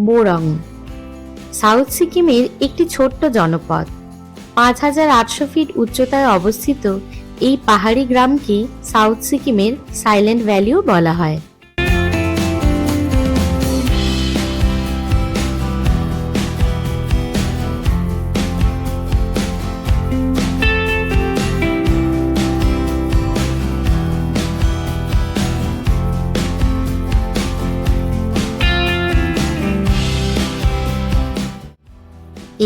বোরং south সিকিমের একটি ছোট্ট জনপদ। 5,800 ফিট উচ্চতায় অবস্থিত এই পাহাড়ি গ্রামকে সাউথ সিকিমের সাইলেন্ট ভ্যালিও বলা হয়।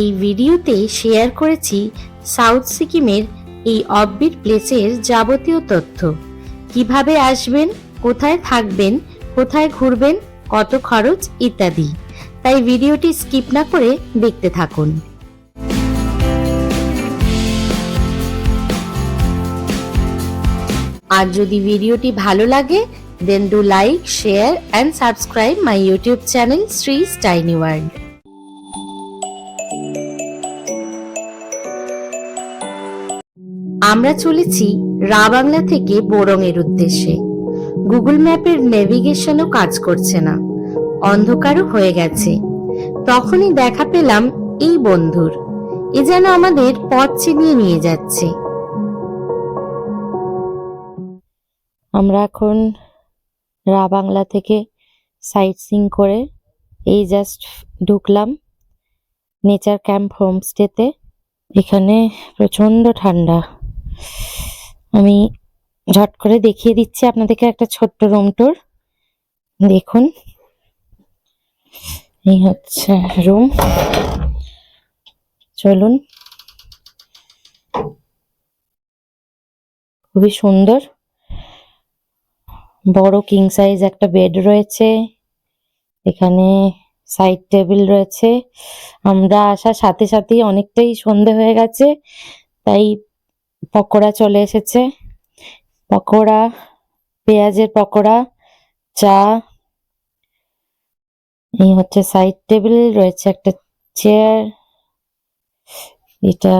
এই ভিডিওতে শেয়ার করেছি সাউথ সিকিমের এই অফবিট প্লেসের যাবতীয় তথ্য। কিভাবে আসবেন, কোথায় থাকবেন, কোথায় ঘুরবেন, কত খরচ ইত্যাদি। তাই ভিডিওটি স্কিপ না করে দেখতে থাকুন। আর যদি ভিডিওটি ভালো লাগে, then do like, share and subscribe my YouTube channel শ্রীজ টাইনি ওয়ার্ল্ড। আমরা চলেছি রাবাংলা থেকে বোরং এর উদ্দেশ্যে। গুগল ম্যাপের নেভিগেশনও কাজ করছে না, অন্ধকারও হয়ে গেছে। তখনই দেখা পেলাম এই বন্ধুর। এ যেন আমাদের পথ চিনিয়ে নিয়ে যাচ্ছে। আমরা এখন রাবাংলা থেকে সাইট সিইং করে এই জাস্ট ঢুকলাম নেচার ক্যাম্প হোমস্টেতে। এখানে প্রচন্ড ঠান্ডা। আমি ঝট করে দেখিয়ে দিচ্ছি আপনাদেরকে একটা ছোট্ট রুম ট্যুর। দেখুন, এই হচ্ছে রুম। চলুন, খুবই সুন্দর। বড় কিং সাইজ একটা বেড রয়েছে, এখানে সাইড টেবিল রয়েছে। আমরা আসার সাথে সাথেই অনেকটাই সন্ধে হয়ে গেছে, তাই পকোড়া চলে এসেছে। পকোড়া, পেঁয়াজের পকোড়া, চা। এই হচ্ছে সাইড টেবিল, রয়েছে একটা চেয়ার। এটা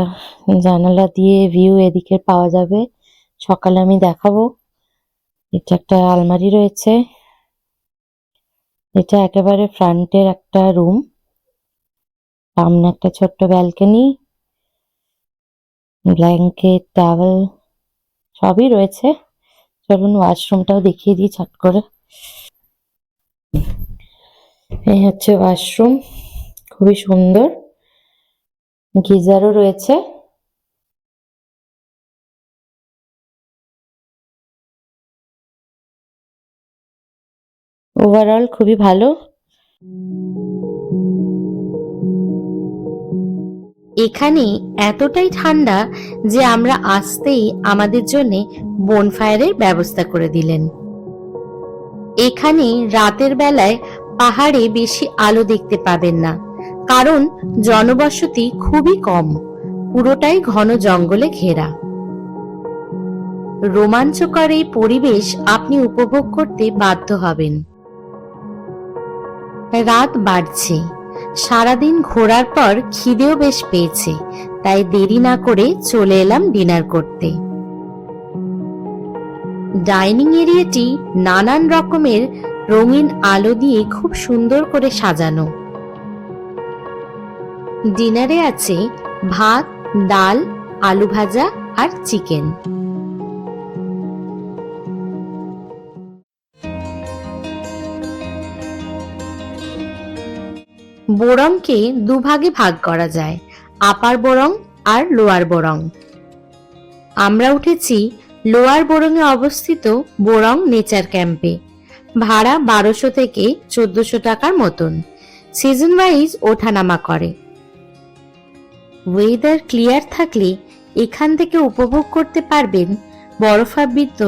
জানালা দিয়ে ভিউ এদিকে পাওয়া যাবে, সকালে আমি দেখাবো। এটা একটা আলমারি রয়েছে। এটা একেবারে ফ্রন্টের একটা রুম, সামনে একটা ছোট্ট ব্যালকনি, ব্ল্যাঙ্কেট, টাওয়েল সবই রয়েছে। চলুন ওয়াশরুমটাও দেখিয়ে দিই চট করে। এই হচ্ছে ওয়াশরুম, খুবই সুন্দর। গিজারও রয়েছে। ওভারঅল খুবই ভালো। এখানে এতটাই ঠান্ডা যে আমরা আসতেই আমাদের জন্য বনফায়ারের ব্যবস্থা করে দিলেন। এখানে রাতের বেলায় পাহাড়ে বেশি আলো দেখতে পাবেন না, কারণ জনবসতি খুবই কম, পুরোটাই ঘন জঙ্গলে ঘেরা। রোমাঞ্চকর এই পরিবেশ আপনি উপভোগ করতে বাধ্য হবেন। রাত বাড়ছে, সারাদিন ঘোরার পর খিদেও বেশ পেয়েছে, তাই দেরি না করে চলে এলাম ডিনার করতে। ডাইনিং এরিয়াটি নানান রকমের রঙিন আলো দিয়ে খুব সুন্দর করে সাজানো। ডিনারে আছে ভাত, ডাল, আলু ভাজা আর চিকেন। বোরংকে দুভাগে ভাগ করা যায়, আপার বোরং আর লোয়ার বোরং। আমরা উঠেছি লোয়ার বোরং এ অবস্থিত বোরং নেচার ক্যাম্পে। ভাড়া 1200 থেকে 1400 টাকার মতন, সিজন ওয়াইজ ওঠানামা করে। ওয়েদার ক্লিয়ার থাকলে এখান থেকে উপভোগ করতে পারবেন বরফাবৃত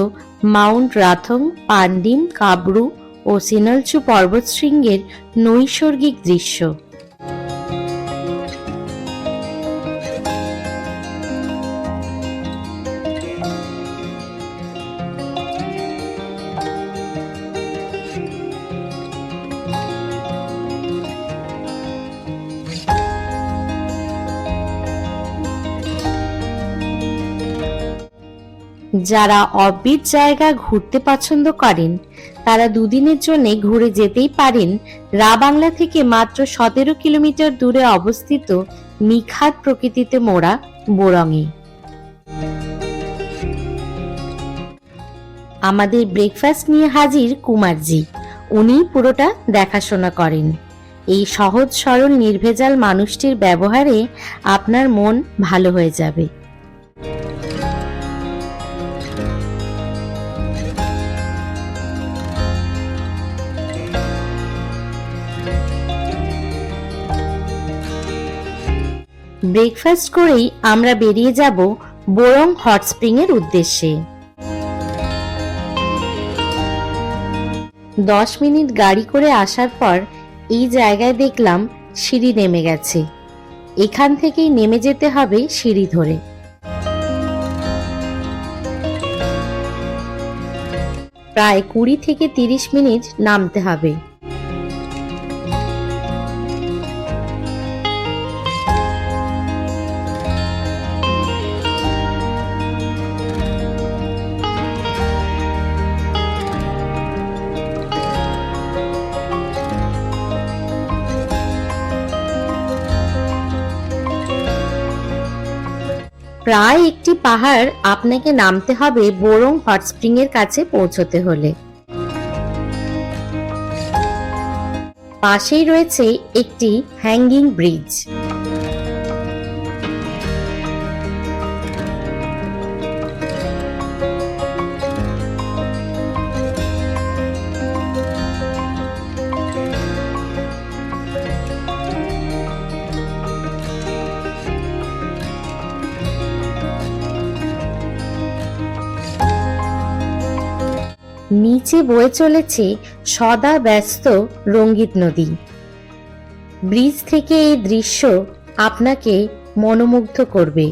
মাউন্ট রাথং, পান্ডিম, কাবরু ও সিনলচু পর্বতশৃঙ্গের নৈসর্গিক দৃশ্য। যারা অফবিট জায়গা ঘুরতে পছন্দ করেন তারা দুদিনের জন্য ঘুরে যেতেই পারেন রা বাংলা থেকে মাত্র 17 কিলোমিটার দূরে অবস্থিত নিখাদ প্রকৃতিতে মোড়া বোরঙে। আমাদের ব্রেকফাস্ট নিয়ে হাজির কুমারজি। উনি পুরোটা দেখাশোনা করেন। এই সহজ সরল নির্ভেজাল মানুষটির ব্যবহারে আপনার মন ভালো হয়ে যাবে। ব্রেকফাস্ট করেই আমরা বেরিয়ে যাব বোরং হট স্প্রিং এর উদ্দেশ্যে। 10 মিনিট গাড়ি করে আসার পর এই জায়গায় দেখলাম সিঁড়ি নেমে গেছে। এখান থেকেই নেমে যেতে হবে সিঁড়ি ধরে। প্রায় 20 থেকে 30 মিনিট নামতে হবে। প্রায় একটি পাহাড় আপনাকে নামতে হবে বোরং হট স্প্রিং এর কাছে পৌঁছতে হলে। পাশেই রয়েছে একটি হ্যাঙ্গিং ব্রিজ। নিচে বয়ে চলেছে সদা ব্যস্ত রঙ্গিত নদী। ব্রিজ থেকে এই দৃশ্য আপনাকে মনোমুগ্ধ করবে।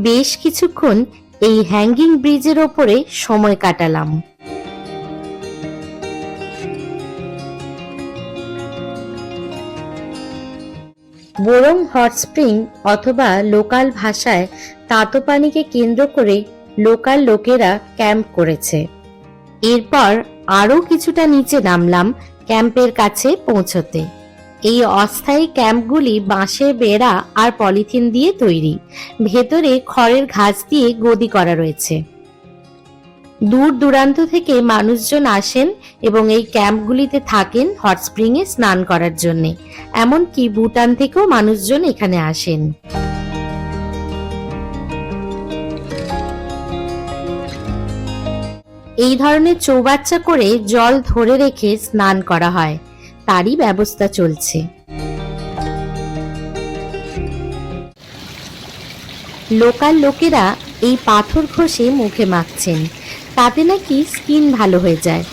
বেশ কিছুক্ষণ এই হ্যাঙ্গিং ব্রিজের ওপরে সময় কাটালাম। বোরং হট স্প্রিং অথবা লোকাল ভাষায় তাতো পানিকে কেন্দ্র করে লোকাল লোকেরা ক্যাম্প করেছে। এরপর আরো কিছুটা নিচে নামলাম ক্যাম্পের কাছে পৌঁছতে। এই অস্থায়ী ক্যাম্পগুলি বাঁশের বেড়া আর পলিথিন দিয়ে তৈরি। ভেতরে খড়ের ঘাস দিয়ে গদি করা রয়েছে। দূর দূরান্ত থেকে মানুষজন আসেন এবং এই ক্যাম্পগুলিতে থাকেন হট স্প্রিং এ স্নান করার জন্য। এমনকি ভুটান থেকেও মানুষজন এখানে আসেন। এই ধরনের চৌবাচ্চা করে জল ধরে রেখে স্নান করা হয়, তারই ব্যবস্থা চলছে। লোকাল লোকেরা এই পাথর ঘষে মুখে মাখছেন, তাতে নাকি স্কিন ভালো হয়ে যায়।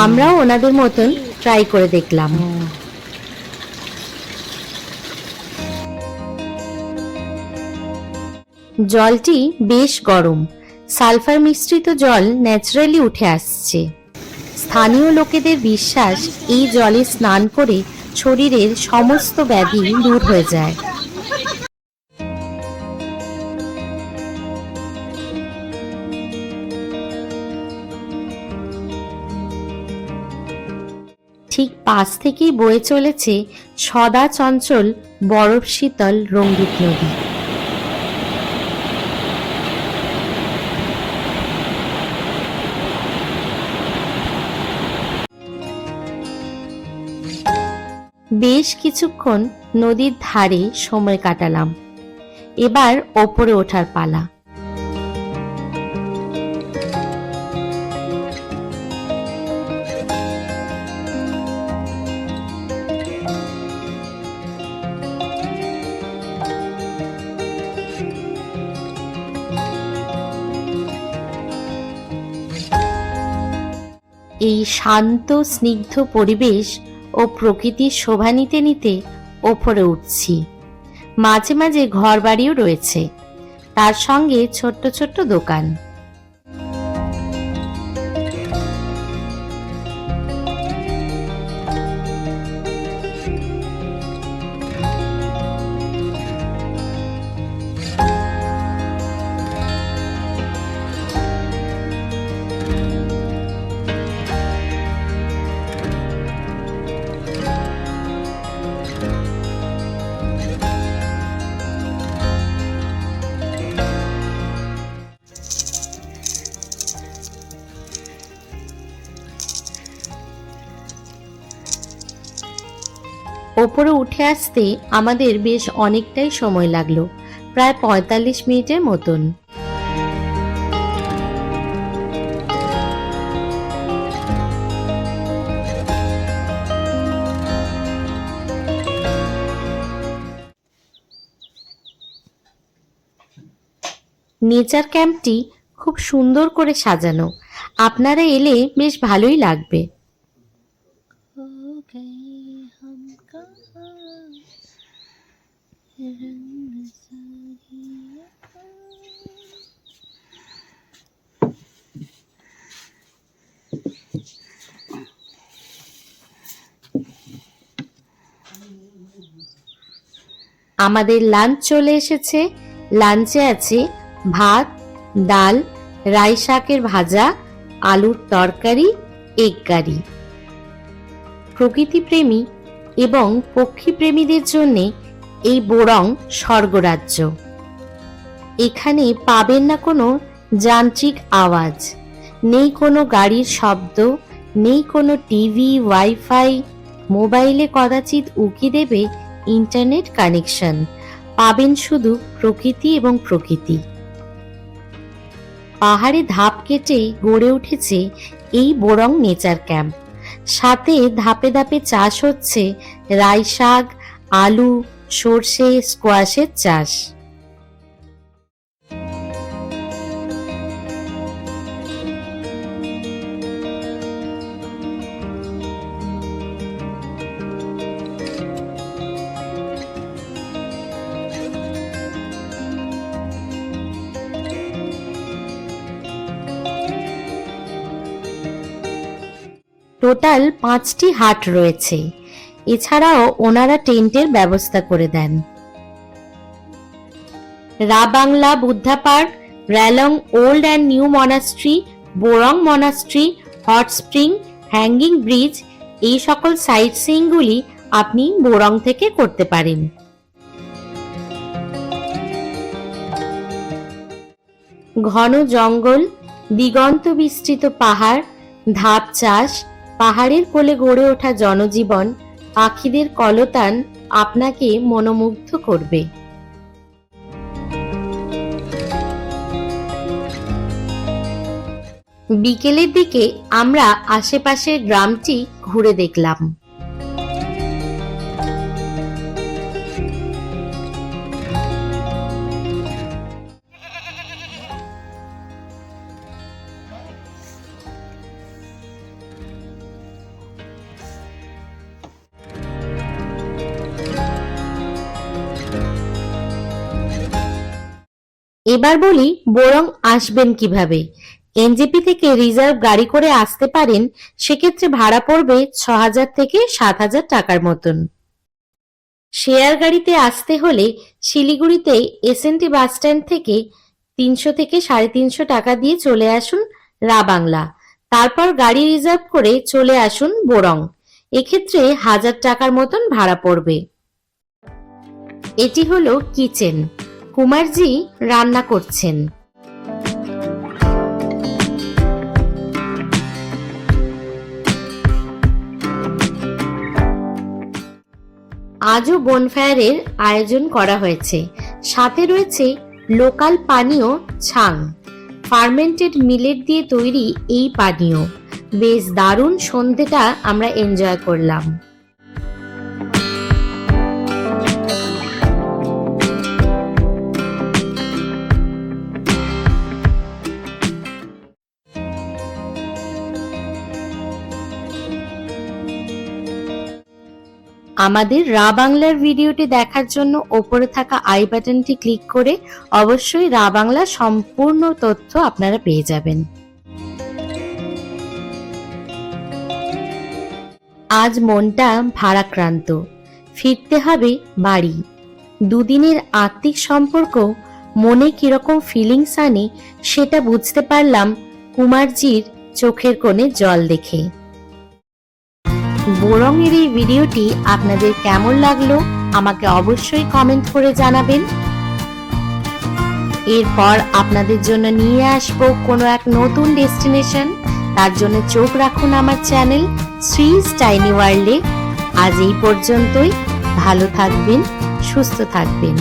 আমরাও ওনাদের মতন ট্রাই করে দেখলাম। জলটি বেশ গরম। সালফার মিশ্রিত জল ন্যাচারালি উঠে আসছে। স্থানীয় লোকেদের বিশ্বাস এই জলে স্নান করে শরীরের সমস্ত ব্যাধি দূর হয়ে যায়। ঠিক পাশ থেকেই বয়ে চলেছে সদা চঞ্চল বরফ শীতল রঙ্গিত নদী। বেশ কিছুক্ষণ নদীর ধারে সময় কাটালাম। এবার ওপরে ওঠার পালা। এই শান্ত স্নিগ্ধ পরিবেশ ও প্রকৃতির শোভা নিতে নিতে ওপরে উঠছি। মাঝে মাঝে ঘরবাড়িও রয়েছে, তার সঙ্গে ছোট্ট ছোট্ট দোকান। ওপরে উঠে আসতে আমাদের বেশ অনেকটাই সময় লাগলো, প্রায় 45 মিনিটের মতন। নেচার ক্যাম্পটি খুব সুন্দর করে সাজানো, আপনারা এলে বেশ ভালোই লাগবে। আমাদের লাঞ্চ চলে এসেছে। লাঞ্চে আছে ভাত, ডাল, রাই শাকের ভাজা, আলুর তরকারি, এগ কারি। প্রকৃতিপ্রেমী এবং পক্ষীপ্রেমীদের জন্য এই বোরং স্বর্গরাজ্য। এখানে পাবেন না কোনো যান্ত্রিক আওয়াজ, নেই কোনো গাড়ির শব্দ, নেই কোনো টিভি, ওয়াইফাই। মোবাইলে কদাচিৎ উকি দেবে ইন্টারনেট কানেকশন। পাবেন শুধু প্রকৃতি এবং প্রকৃতি। পাহাড়ে ধাপ কেটে গড়ে উঠেছে এই বোরং নেচার ক্যাম্প। সাথে ধাপে ধাপে চাষ হচ্ছে রাই শাক, আলু, সর্ষে, স্কোয়াশের চাষ। টোটাল 5টি হাট রয়েছে। এছাড়াও ওনারা টেন্টের ব্যবস্থা করে দেন। Ravangla Buddha park, Ralong old and new monastery, Borong monastery, hot spring, hanging bridge, এই সকল সাইট সিইংগুলি আপনি বোরং থেকে করতে পারেন। ঘন জঙ্গল, দিগন্ত বিস্তৃত পাহাড়, ধাপ চাষ, পাহাড়ের কোলে গড়ে ওঠা জনজীবন, পাখিদের কলতান আপনাকে মনোমুগ্ধ করবে। বিকেলের দিকে আমরা আশেপাশের গ্রামটি ঘুরে দেখলাম। এবার বলি বোরং আসবেন কিভাবে। এনজেপি থেকে রিজার্ভ গাড়ি করে আসতে পারেন, সেক্ষেত্রে ভাড়া পড়বে 6000 থেকে 7000 টাকার মতন। শেয়ার গাড়িতে আসতে হলে শিলিগুড়িতে এসএনটি বাস স্ট্যান্ড থেকে 300 থেকে 350 টাকা দিয়ে চলে আসুন রাবাংলা। তারপর গাড়ি রিজার্ভ করে চলে আসুন বোরং। এক্ষেত্রে 1000 টাকার মতন ভাড়া পড়বে। এটি হলো কিচেন। কুমারজি রান্না করছেন। আজও বনফায়ারের আয়োজন করা হয়েছে। সাথে রয়েছে লোকাল পানীয় ছাং, ফার্মেন্টেড মিলেট দিয়ে তৈরি এই পানীয়। বেশ দারুণ সন্ধেটা আমরা এনজয় করলাম। আমাদের রা বাংলার ভিডিওটি দেখার জন্য ওপরে থাকা আই বাটনটি ক্লিক করে অবশ্যই রা বাংলার সম্পূর্ণ তথ্য আপনারা পেয়ে যাবেন। আজ মনটা ভারাক্রান্ত, ফিরতে হবে বাড়ি। দুদিনের আত্মিক সম্পর্ক মনে কিরকম ফিলিংস আনে সেটা বুঝতে পারলাম কুমারজির চোখের কোণে জল দেখে। বোরঙের এই ভিডিওটি আপনাদের কেমন লাগলো আমাকে অবশ্যই কমেন্ট করে জানাবেন। এরপর আপনাদের জন্য নিয়ে আসবো কোনো এক নতুন ডেস্টিনেশন। তার জন্য চোখ রাখুন আমার চ্যানেল শ্রীজ টাইনি ওয়ার্ল্ডে। আজ এই পর্যন্তই। ভালো থাকবেন, সুস্থ থাকবেন।